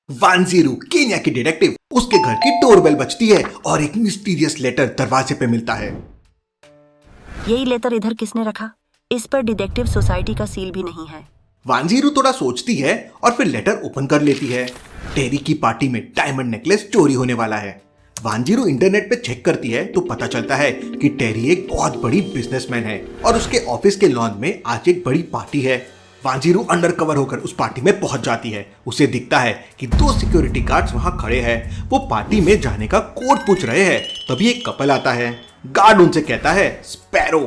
वानजीरू Kenya की detective, उसके घर की डोरबेल बजती है और एक मिस्टीरियस लेटर दरवाजे पे मिलता है। यही लेटर इधर किसने रखा? इस पर डिटेक्टिव सोसाइटी का सील भी नहीं है। वानजीरू थोड़ा सोचती है और फिर लेटर ओपन कर लेती है। टेरी की पार्टी में डायमंड नेकलेस चोरी होने वाला है। वानजीरू इंटरनेट पे चेक करती है तो पता चलता है कि टेरी एक बहुत बड़ी बिजनेसमैन है और उसके ऑफिस के लॉन में आज एक बड़ी पार्टी है। वानजीरू अंडर कवर होकर उस पार्टी में पहुंच जाती है। उसे दिखता है कि 2 सिक्योरिटी गार्ड्स वहां खड़े हैं। वो पार्टी में जाने का कोड पूछ रहे हैं। तभी एक कपल आता है। गार्ड उनसे कहता है स्पैरो,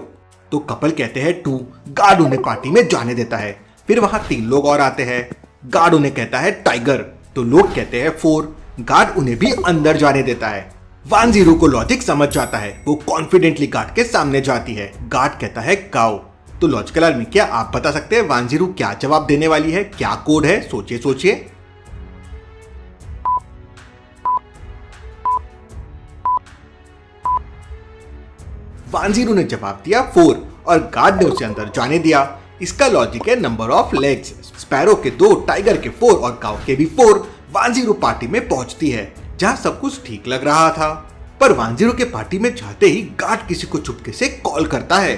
तो कपल कहते हैं 2। गार्ड उन्हें पार्टी में जाने देता है। फिर वहां 3 लोग और आते हैं। गार्ड उन्हें कहता है टाइगर, तो लोग कहते हैं 4। गार्ड उन्हें भी अंदर जाने देता है। वानजीरू को लॉजिक समझ जाता है। वो कॉन्फिडेंटली गार्ड के सामने जाती है। गार्ड कहता है काउ। तो लॉजिकल आर्मी, क्या आप बता सकते हैं वानजीरू क्या जवाब देने वाली है? क्या कोड है? सोचिए सोचिए। वानजीरू ने जवाब दिया 4 और गार्ड ने उसे अंदर जाने दिया। इसका लॉजिक है नंबर ऑफ लेग्स। स्पैरो के 2, टाइगर के 4 और काउ के भी 4। वानजीरू पार्टी में पहुंचती है जहां सब कुछ ठीक लग रहा था, पर वानजीरू के पार्टी में जाते ही गार्ड किसी को चुपके से कॉल करता है।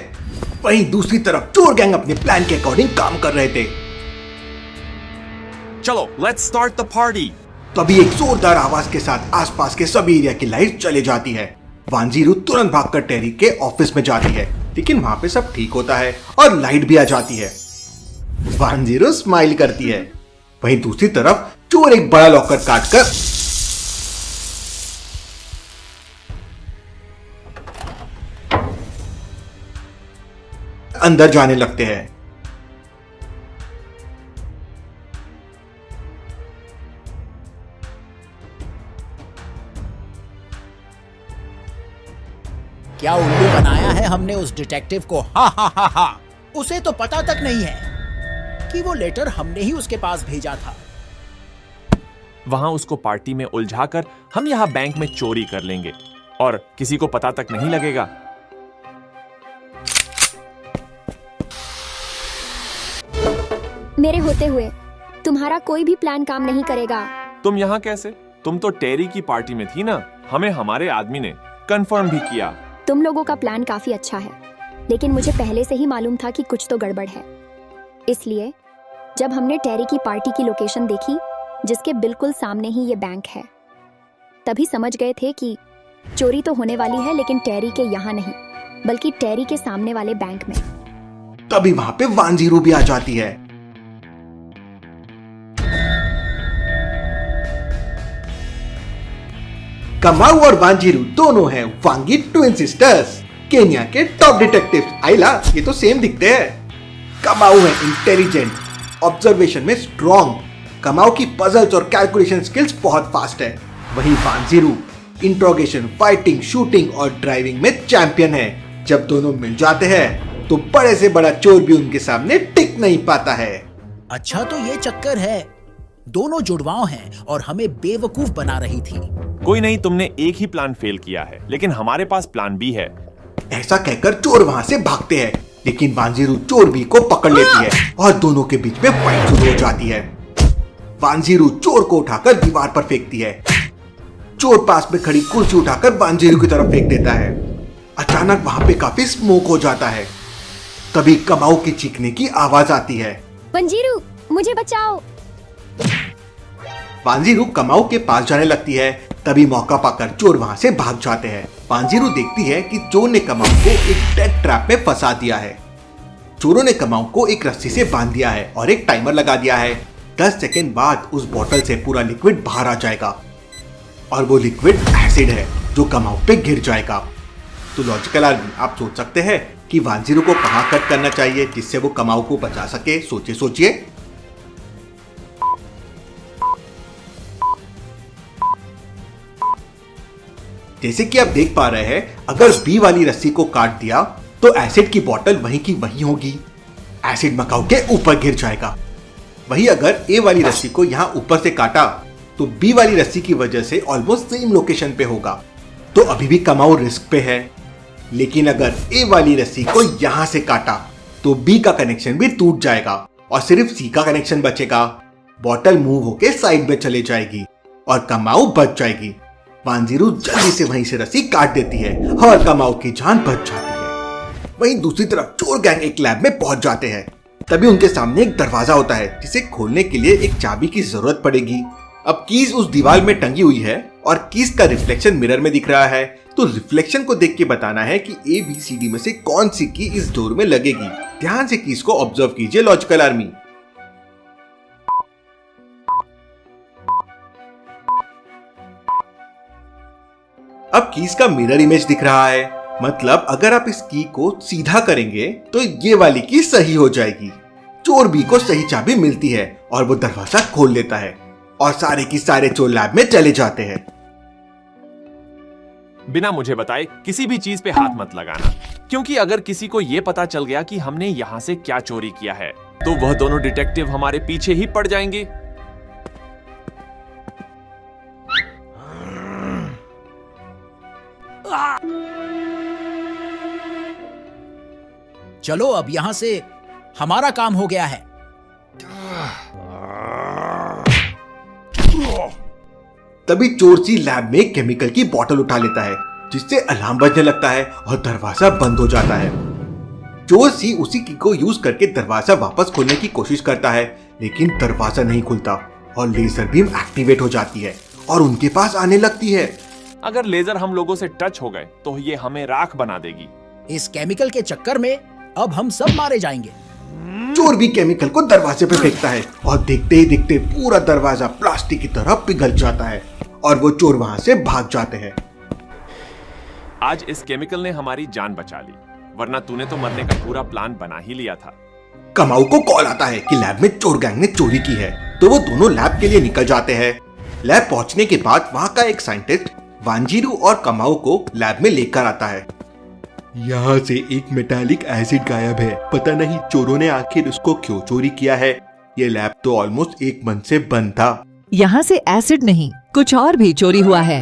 वहीं दूसरी तरफ चोर गैंग अपने प्लान के अकॉर्डिंग काम कर रहे थे। चलो, लेट्स स्टार्ट द पार्टी। तभी एक जोरदार आवाज के साथ आसपास के सभी एरिया की लाइट चले जाती है। वानजीरू तुरंत भागकर टेरी के ऑफिस में जाती है, लेकिन वहां पे सब ठीक होता है और लाइट भी आ जाती है। वानजीरू स्माइल करती है। वहीं दूसरी तरफ चोर एक बड़ा लॉकर काटकर अंदर जाने लगते हैं। क्या उल्लू बनाया है हमने उस डिटेक्टिव को। हा हा हा हा। उसे तो पता तक नहीं है कि वो लेटर हमने ही उसके पास भेजा था। वहां उसको पार्टी में उलझाकर हम यहाँ बैंक में चोरी कर लेंगे और किसी को पता तक नहीं लगेगा। मेरे होते हुए तुम्हारा कोई भी प्लान काम नहीं करेगा। तुम यहाँ कैसे? तुम तो टेरी की पार्टी में थी ना। हमें हमारे आदमी ने कंफर्म भी किया। तुम लोगों का प्लान काफी अच्छा है, लेकिन मुझे पहले से ही मालूम था कि कुछ तो गड़बड़ है। इसलिए जब हमने टेरी की पार्टी की लोकेशन देखी, जिसके बिल्कुल सामने ही ये बैंक है, तभी समझ गए थे कि चोरी तो होने वाली है, लेकिन टेरी के यहाँ नहीं, बल्कि टेरी के सामने वाले बैंक में। तभी वहां पे वानजीरू भी आ जाती है। कमाऊ और वानजीरू दोनों हैं वांगी ट्विन सिस्टर्स, केन्या के टॉप डिटेक्टिव्स। आइला, ये तो सेम दिखते हैं। कमाऊ है इंटेलिजेंट, ऑब्जर्वेशन में स्ट्रॉन्ग। कमाऊ की पजल्स और कैलकुलेशन स्किल्स बहुत फास्ट है। वहीं वानजीरू इंट्रोगेशन, फाइटिंग, शूटिंग और ड्राइविंग में चैंपियन है। जब दोनों मिल जाते हैं तो बड़े से बड़ा चोर भी उनके सामने टिक नहीं पाता है। अच्छा, तो ये चक्कर है। दोनों जुड़वाओं हैं और हमें बेवकूफ बना रही थी। कोई नहीं, तुमने एक ही प्लान फेल किया है, लेकिन हमारे पास प्लान बी है। ऐसा कहकर चोर वहां से भागते हैं, लेकिन वानजीरू चोर बी को पकड़ लेती है और दोनों के बीच में फाइट शुरू हो जाती है। वानजीरू चोर को उठाकर दीवार पर फेंकती है। चोर पास में खड़ी कुर्सी उठाकर वानजीरू की तरफ फेंक देता है। अचानक वहां पे काफी स्मोक हो जाता है। तभी कमाऊ की चीखने की आवाज आती है। वानजीरू, मुझे बचाओ। वानजीरू कमाऊ के पास जाने लगती है। तभी मौका पाकर चोर वहां से भाग जाते हैं। वानजीरू देखती है कि चोर ने कमाऊ को एक डेथ ट्रैप में फंसा दिया है। चोरों ने कमाऊ को एक रस्सी से बांध दिया है और एक टाइमर लगा दिया है। 10 सेकेंड बाद उस बोतल से पूरा लिक्विड बाहर आ जाएगा और वो लिक्विड एसिड है जो कमाऊ पे गिर जाएगा। तो लॉजिकल आर्मी, आप सोच सकते हैं कि वानजीरू को कहां कट करना चाहिए जिससे वो कमाऊ को बचा सके। सोचिए सोचिए। जैसे कि आप देख पा रहे हैं, अगर बी वाली रस्सी को काट दिया तो एसिड की बोतल वहीं की वहीं होगी। एसिड मकाऊ के ऊपर गिर जाएगा। वहीं अगर ए वाली रस्सी को यहाँ ऊपर से काटा तो बी वाली रस्सी की वजह से ऑलमोस्ट सेम लोकेशन पे होगा, तो अभी भी कमाऊ रिस्क पे है। लेकिन अगर ए वाली रस्सी को यहाँ से काटा तो बी का कनेक्शन भी टूट जाएगा और सिर्फ सी का कनेक्शन बचेगा। बॉटल मूव होके साइड में चले जाएगी और कमाऊ बच जाएगी। वांजीरू जल्दी से वहीं से रस्सी काट देती है और कमाऊ की जान बच जाती है। वहीं दूसरी तरफ चोर गैंग एक लैब में पहुंच जाते हैं। तभी उनके सामने एक दरवाजा होता है जिसे खोलने के लिए एक चाबी की जरूरत पड़ेगी। अब कीज उस दीवार में टंगी हुई है और कीज का रिफ्लेक्शन मिरर में दिख रहा है, तो रिफ्लेक्शन को देख के बताना है कि ABCD में से कौन सी की इस डोर में लगेगी। ध्यान से कीज को ऑब्जर्व कीजिए लॉजिकल आर्मी। अब कीज का मिरर इमेज दिख रहा है, मतलब अगर आप इस की को सीधा करेंगे तो ये वाली की सही हो जाएगी। चोर बी को सही चाबी मिलती है और वो दरवाजा खोल लेता है और सारे की सारे चोर लैब में चले जाते हैं। बिना मुझे बताए किसी भी चीज पे हाथ मत लगाना, क्योंकि अगर किसी को ये पता चल गया कि हमने यहाँ से क्या चोरी किया है तो वह दोनों डिटेक्टिव हमारे पीछे ही पड़ जाएंगे। चलो अब यहां से हमारा काम हो गया है। तभी चोर सी लैब में केमिकल की बोतल उठा लेता है जिससे अलार्म बजने लगता है और दरवाजा बंद हो जाता है। चोर सी उसी की को यूज करके दरवाजा वापस खोलने की कोशिश करता है, लेकिन दरवाजा नहीं खुलता और लेजर बीम एक्टिवेट हो जाती है और उनके पास आने लगती है। अगर लेजर हम लोगों से टच हो गए तो ये हमें राख बना देगी। इस केमिकल के चक्कर में अब हम सब मारे जाएंगे। चोर भी केमिकल को दरवाजे पे फेंकता है और देखते ही देखते पूरा दरवाजा प्लास्टिक की तरह पिघल जाता है और वो चोर वहां से भाग जाते हैं। आज इस केमिकल ने हमारी जान बचा ली, वरना तूने तो मरने का पूरा प्लान बना ही लिया था। कमाऊ को कॉल आता है कि लैब में चोर गैंग ने चोरी की है, तो वो दोनों लैब के लिए निकल जाते हैं। लैब पहुंचने के बाद वहां का एक साइंटिस्ट वांजीरू और कमाऊ को लैब में लेकर आता है। यहाँ से एक मेटालिक एसिड गायब है, पता नहीं चोरों ने आखिर उसको क्यों चोरी किया है। ये लैब तो ऑलमोस्ट एक मंथ से बंद था। यहाँ से एसिड नहीं, कुछ और भी चोरी हुआ है।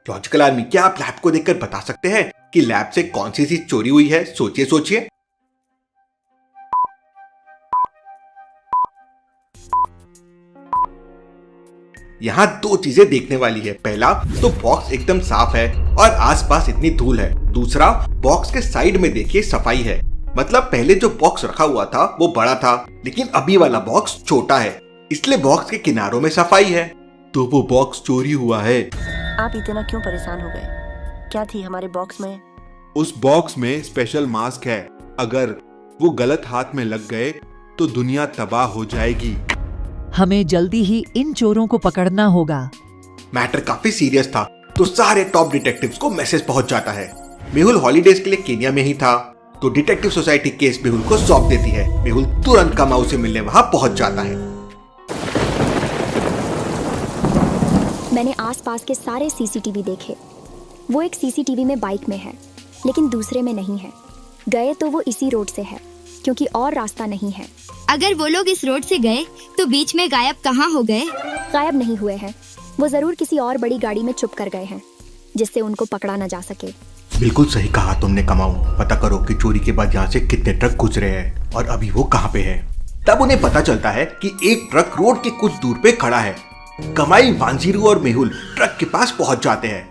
लॉजिकल आर्मी, क्या आप लैब को देखकर बता सकते हैं कि लैब से कौन सी चीज चोरी हुई है? सोचिए सोचिए। यहाँ दो चीजें देखने वाली है। पहला तो बॉक्स एकदम साफ है और आसपास इतनी धूल है। दूसरा, बॉक्स के साइड में देखिए सफाई है, मतलब पहले जो बॉक्स रखा हुआ था वो बड़ा था, लेकिन अभी वाला बॉक्स छोटा है, इसलिए बॉक्स के किनारों में सफाई है। तो वो बॉक्स चोरी हुआ है। आप इतना क्यों परेशान हो गए? क्या थी हमारे बॉक्स में? उस बॉक्स में स्पेशल मास्क है, अगर वो गलत हाथ में लग गए तो दुनिया तबाह हो जाएगी। हमें जल्दी ही इन चोरों को पकड़ना होगा। मैटर काफी सीरियस था, तो सारे टॉप डिटेक्टिव्स को मैसेज पहुंच जाता है। मेहुल हॉलीडेज के लिए केन्या में ही था, तो डिटेक्टिव सोसाइटी केस मेहुल को सौंप देती है। मेहुल तुरंत कमाऊ से मिलने वहां पहुंच जाता है। मैंने आसपास के सारे सीसीटीवी देखे। वो एक सीसीटीवी में बाइक में है, लेकिन दूसरे में नहीं है। गए तो वो इसी रोड से है, क्योंकि और रास्ता नहीं है। अगर वो लोग इस रोड से गए तो बीच में गायब कहाँ हो गए? गायब नहीं हुए हैं, वो जरूर किसी और बड़ी गाड़ी में छुप कर गए हैं, जिससे उनको पकड़ा न जा सके। बिल्कुल सही कहा तुमने कमाऊ। पता करो कि चोरी के बाद यहाँ से कितने ट्रक गुजरे हैं और अभी वो कहाँ पे है। तब उन्हें पता चलता है कि एक ट्रक रोड के कुछ दूर पे खड़ा है। कमाई, वांजीरू और मेहुल ट्रक के पास पहुंच जाते हैं।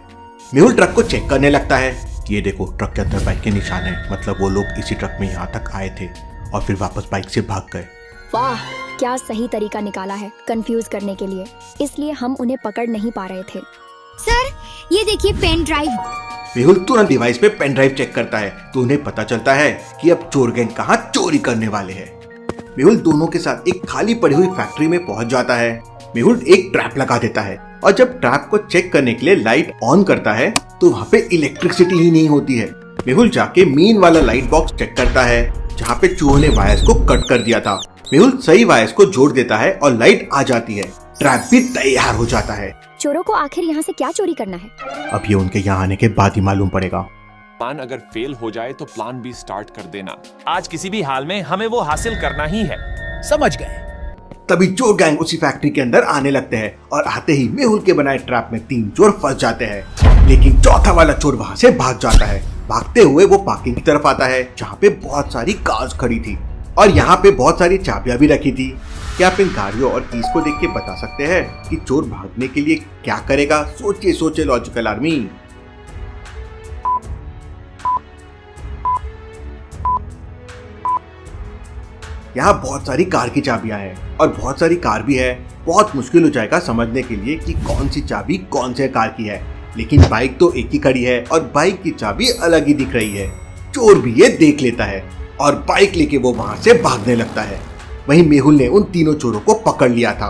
मेहुल ट्रक को चेक करने लगता है। ये देखो, ट्रक के अंदर बाइक के निशान है, मतलब वो लोग इसी ट्रक में यहाँ तक आए थे और फिर वापस बाइक से भाग गए। वाह, क्या सही तरीका निकाला है कंफ्यूज करने के लिए, इसलिए हम उन्हें पकड़ नहीं पा रहे थे। सर, ये देखिए पेन ड्राइव। मेहुल तुरंत डिवाइस पे पेन ड्राइव चेक करता है, तो उन्हें पता चलता है कि अब चोर गैंग कहाँ चोरी करने वाले हैं। मेहुल दोनों के साथ एक खाली पड़ी हुई फैक्ट्री में पहुंच जाता है। मेहुल एक ट्रैप लगा देता है और जब ट्रैप को चेक करने के लिए लाइट ऑन करता है तो वहाँ पे इलेक्ट्रिसिटी ही नहीं होती है। मेहुल जाके मेन वाला लाइट बॉक्स चेक करता है जहाँ पे चूहों ने वायर्स को कट कर दिया था। मेहुल सही वायर्स को जोड़ देता है और लाइट आ जाती है। ट्रैप भी तैयार हो जाता है। चोरों को आखिर यहाँ से क्या चोरी करना है? अब ये उनके यहाँ आने के बाद ही मालूम पड़ेगा। प्लान अगर फेल हो जाए तो प्लान भी स्टार्ट कर देना। आज किसी भी हाल में हमें वो हासिल करना ही है। समझ गए। तभी चोर गैंग उसी फैक्ट्री के अंदर आने लगते हैं और आते ही मेहुल के बनाए ट्रैप में 3 चोर फंस जाते हैं, लेकिन चौथा वाला चोर वहाँ से भाग जाता है। भागते हुए वो पार्किंग की तरफ आता है जहाँ पे बहुत सारी कार्स खड़ी थी और यहाँ पे बहुत सारी चाबियां भी रखी थी। क्या आप इन गाड़ियों और कीज को देख के बता सकते हैं कि चोर भागने के लिए क्या करेगा? सोचिए सोचिए लॉजिकल आर्मी। यहाँ बहुत सारी कार की चाबियां हैं और बहुत सारी कार भी है। बहुत मुश्किल हो जाएगा समझने के लिए कि कौन सी चाबी कौन से कार की है, लेकिन बाइक तो एक ही खड़ी है और बाइक की चाबी अलग ही दिख रही है। चोर भी ये देख लेता है और बाइक लेके वो वहां से भागने लगता है। वहीं मेहुल ने उन तीनों चोरों को पकड़ लिया था।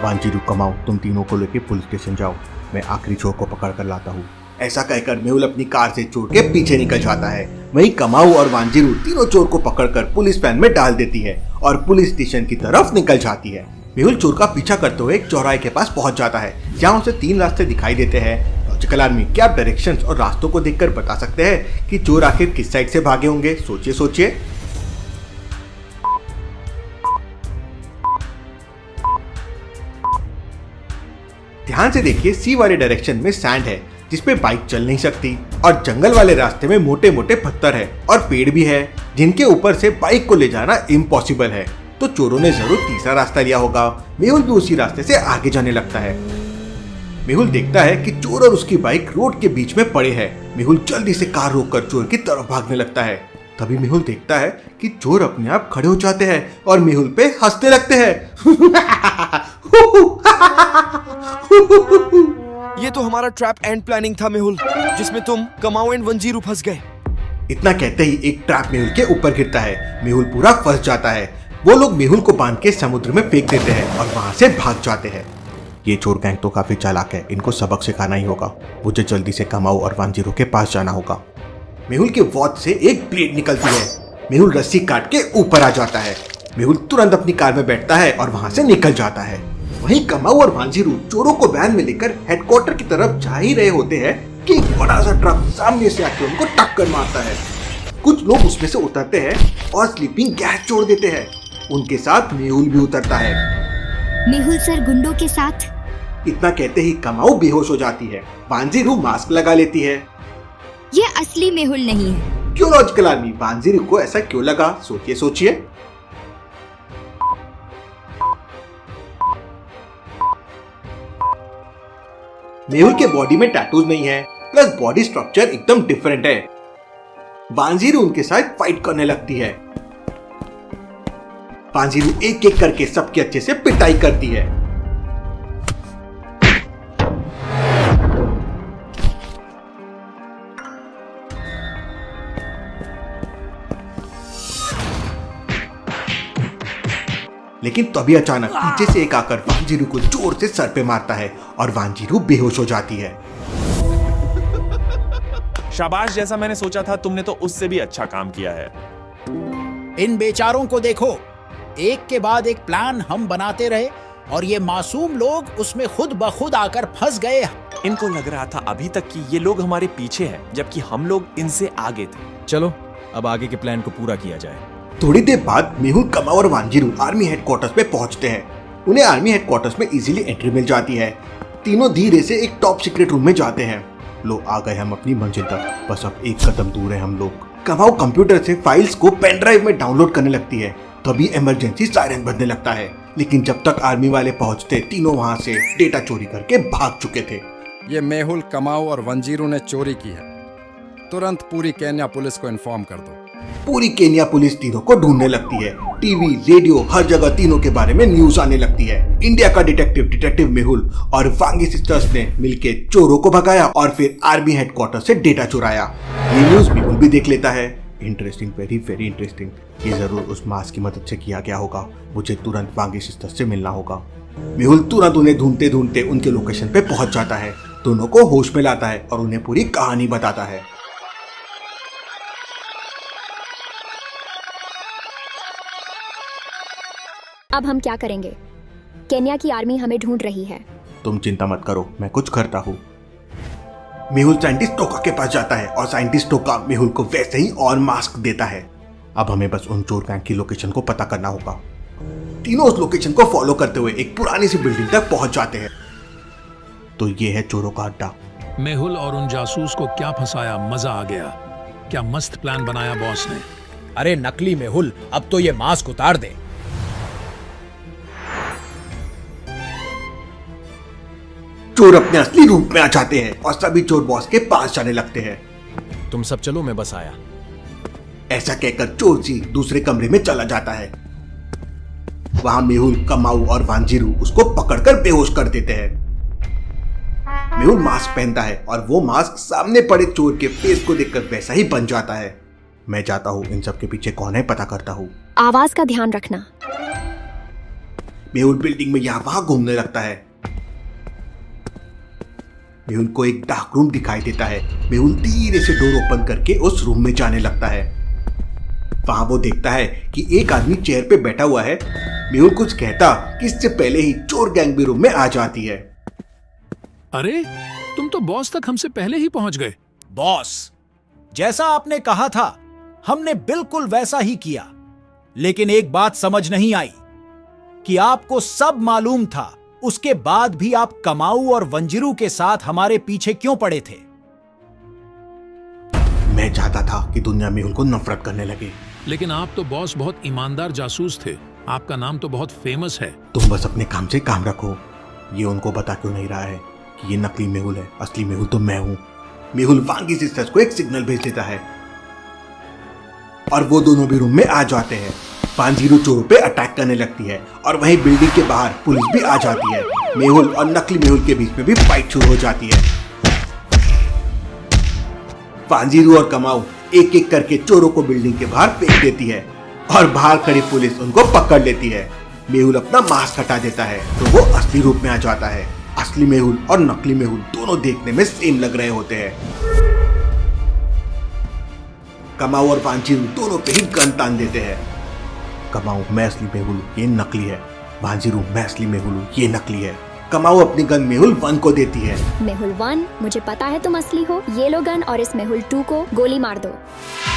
वांजीरू, कमाओ, तुम तीनों को लेके पुलिस स्टेशन जाओ, मैं आखिरी चोर को पकड़ कर लाता हूँ। ऐसा कहकर मेहुल अपनी कार से चोर के पीछे निकल जाता है। वहीं कमाऊ और वांजीरू तीनों चोर को पकड़कर पुलिस वैन में डाल देती है और पुलिस स्टेशन की तरफ निकल जाती है। मेहुल चोर का पीछा करते हुए एक चौराहे के पास पहुंच जाता है, जहां उसे 3 रास्ते दिखाई देते हैं। लॉजिकल आर्मी, क्या आप डायरेक्शंस और रास्तों को देखकर बता सकते हैं कि चोर आखिर किस साइड से भागे होंगे? सोचिए सोचिए। ध्यान से देखिए, सी वाले डायरेक्शन में सैंड है जिसपे बाइक चल नहीं सकती और जंगल वाले रास्ते में मोटे मोटे पत्थर है और पेड़ भी है जिनके ऊपर से बाइक को ले जाना इम्पॉसिबल है। तो चोरों ने जरूर तीसरा रास्ता लिया होगा। मेहुल भी उसी रास्ते से आगे जाने लगता है। मेहुल देखता है कि चोर और उसकी बाइक रोड के बीच में पड़े हैं। मेहुल जल्दी से कार रोककर चोर की तरफ भागने लगता है। तभी मेहुल देखता है कि चोर अपने आप खड़े हो जाते हैं और मेहुल पे हंसने लगते हैं। ये तो हमारा ट्रैप एंड प्लानिंग था मेहुल, जिसमें तुम, कमाऊ एंड वंजीरू फंस गए। इतना कहते ही एक ट्रैप मेहुल के ऊपर गिरता है। मेहुल पूरा फंस जाता है। वो लोग मेहुल को बांध के समुद्र में फेंक देते हैं और वहां से भाग जाते हैं। ये चोर गैंग तो काफी चालाक है, इनको सबक सिखाना ही होगा। मुझे जल्दी से कमाऊ और वांजीरू के पास जाना होगा। मेहुल के वॉच से एक ब्लेड निकलती है। मेहुल रस्सी काट के ऊपर आ जाता है। मेहुल तुरंत अपनी कार में बैठता है और वहां से निकल जाता है। वहीं कमाऊ और वांजीरू चोरों को वैन में लेकर हेडक्वार्टर की तरफ जा ही रहे होते हैं कि एक बड़ा सा ट्रक सामने से आके उनको टक्कर मारता है। कुछ लोग उसमें से उतरते हैं और स्लीपिंग गैस छोड़ देते हैं। उनके साथ मेहुल भी उतरता है। मेहुल सर गुंडों के साथ। इतना कहते ही कमाऊ बेहोश हो जाती है। वांजीरू मास्क लगा लेती है। ये असली मेहुल नहीं है। क्यों लॉजिकल आर्मी? वांजीरू को ऐसा क्यों लगा? सोचिए सोचिए। मेहुल के बॉडी में टैटूज नहीं है, प्लस बॉडी स्ट्रक्चर एकदम डिफरेंट है। वांजीरू उनके साथ फाइट करने लगती है। वांजीरू एक एक करके सबके अच्छे से पिटाई करती है। लेकिन तभी अचानक पीछे से एक आकर वांजीरू को जोर से सर पे मारता है और वांजीरू बेहोश हो जाती है। शाबाश, जैसा मैंने सोचा था तुमने तो उससे भी अच्छा काम किया है। इन बेचारों को देखो, एक के बाद एक प्लान हम बनाते रहे और ये मासूम लोग उसमें खुद ब खुद आकर फंस गए। इनको लग रहा था अभी तक कि ये लोग हमारे पीछे हैं, जबकि हम लोग इनसे आगे थे। चलो अब आगे के प्लान को पूरा किया जाए। थोड़ी देर बाद मेहुल, कमाऊ और वांजीरू आर्मी हेडक्वार्टर्स पे पहुंचते हैं। उन्हें आर्मी हेडक्वार्टर्स में इजीली एंट्री मिल जाती है। तीनों धीरे से एक टॉप सीक्रेट रूम में जाते हैं। लो, आ गए हम अपनी मंजिल तक, बस अब एक कदम दूर है हम लोग। कमाऊ कंप्यूटर से फाइल्स को पेन ड्राइव में डाउनलोड करने लगती है। तभी इमरजेंसी सायरन बजने लगता है। लेकिन जब तक आर्मी वाले पहुंचते, तीनों वहां से डेटा चोरी करके भाग चुके थे। ये मेहुल, कमाऊ और वंजीरू ने चोरी की है। तुरंत पूरी केन्या पुलिस को इन्फॉर्म कर दो। पूरी केन्या पुलिस तीनों को ढूंढने लगती है। टीवी, रेडियो, हर जगह तीनों के बारे में न्यूज आने लगती है। इंडिया का डिटेक्टिव मेहुल और वांगी सिस्टर्स ने मिलके चोरों को भगाया और फिर आर्मी हेडक्वार्टर से डेटा चुराया। ये न्यूज मेहुल भी देख लेता है। Interesting, very very interesting. ये जरूर उस मास्क की मदद से किया गया होगा। मुझे तुरंत वांगी सिस्टर्स से मिलना होगा। मेहुल तुरंत उन्हें ढूंढते ढूंढते उनके लोकेशन पे पहुंच जाता है। दोनों को होश में लाता है और उन्हें पूरी कहानी बताता है। अब हम क्या करेंगे? केन्या की आर्मी हमें ढूंढ रही है। तुम चिंता मत करो, मैं कुछ करता हूँ। मेहुल साइंटिस्ट टोका के पास जाता है और साइंटिस्ट टोका मेहुल को वैसे ही और मास्क देता है। अब हमें बस उन चोर गैंग की लोकेशन को पता करना होगा। तीनों उस लोकेशन को फॉलो करते हुए एक पुरानी सी बिल्डिंग तक पहुंच जाते हैं। तो ये है चोरों का अड्डा। मेहुल और उन जासूस को क्या फंसाया, मजा आ गया। क्या मस्त प्लान बनाया बॉस ने। अरे नकली मेहुल, अब तो ये मास्क उतार दे। चोर अपने असली रूप में आ जाते हैं और सभी चोर बॉस के पास जाने लगते हैं। तुम सब चलो, मैं बस आया। ऐसा कहकर चोर जी दूसरे कमरे में चला जाता है। वहां मेहुल, कमाऊ और वांजिरू उसको पकड़कर बेहोश कर देते हैं। मेहुल मास्क पहनता है और वो मास्क सामने पड़े चोर के फेस को देखकर वैसा ही बन जाता है। मैं जाता हूँ, इन सब के पीछे कौन है पता करता हूँ। आवाज का ध्यान रखना। मेहुल बिल्डिंग में यहाँ वहां घूमने लगता है। मेहुल को एक डार्क रूम दिखाई देता है। मेहुल धीरे से डोर ओपन करके उस रूम में जाने लगता है। वहां वो देखता है कि एक आदमी चेयर पे बैठा हुआ है। मेहुल कुछ कहता कि इससे पहले ही चोर गैंग भी रूम में आ जाती है। अरे तुम तो बॉस तक हमसे पहले ही पहुंच गए। बॉस, जैसा आपने कहा था हमने बिल्कुल वैसा ही किया, लेकिन एक बात समझ नहीं आई कि आपको सब मालूम था, उसके बाद भी आप कमाऊ और वंजिरू के साथ हमारे पीछे क्यों पड़े थे? मैं चाहता था कि दुनिया मेहुल को नफरत करने लगे। लेकिन आप तो बॉस बहुत ईमानदार जासूस थे, आपका नाम तो बहुत फेमस है। तुम बस अपने काम से काम रखो। ये उनको बता क्यों नहीं रहा है कि ये नकली मेहुल है, असली मेहुल तो मैं हूं। मेहुल वांगी सिस्टर्स को एक सिग्नल भेज देता है और वो दोनों भी रूम में आ जाते हैं। वांजिरू चोरों पे अटैक करने लगती है और वहीं बिल्डिंग के बाहर पुलिस भी आ जाती है। मेहुल और नकली मेहुल के बीच में भी फाइट शुरू हो जाती है। वांजिरू और कमाऊ एक एक करके चोरों को बिल्डिंग के बाहर फेंक देती है और बाहर खड़ी पुलिस उनको पकड़ लेती है। मेहुल अपना मास्क हटा देता है तो वो असली रूप में आ जाता है। असली मेहुल और नकली मेहुल दोनों देखने में सेम लग रहे होते हैं। कमाऊ और वांजिरू दोनों पे ही गन तान देते हैं। कमाऊ, मैं असली मेहुल, ये नकली है। वांजिरू, मैं असली मेहुल, ये नकली है। कमाऊ अपनी गन मेहुल 1 को देती है। मेहुल 1, मुझे पता है तुम असली हो। ये लो गन और इस मेहुल 2 को गोली मार दो।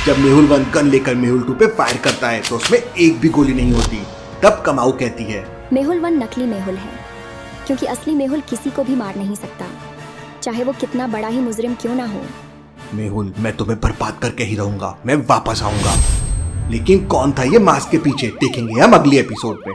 जब मेहुल 1 गन लेकर मेहुल 2 पे फायर करता है तो उसमें एक भी गोली नहीं होती। तब कमाऊ कहती है, मेहुल 1 नकली मेहुल है, क्योंकि असली मेहुल किसी को भी मार नहीं सकता, चाहे वो कितना बड़ा ही मुजरिम क्यों ना हो। मेहुल, मैं तुम्हें बर्बाद करके ही रहूंगा, मैं वापस आऊंगा। लेकिन कौन था ये मास्क के पीछे, देखेंगे हम अगले एपिसोड में।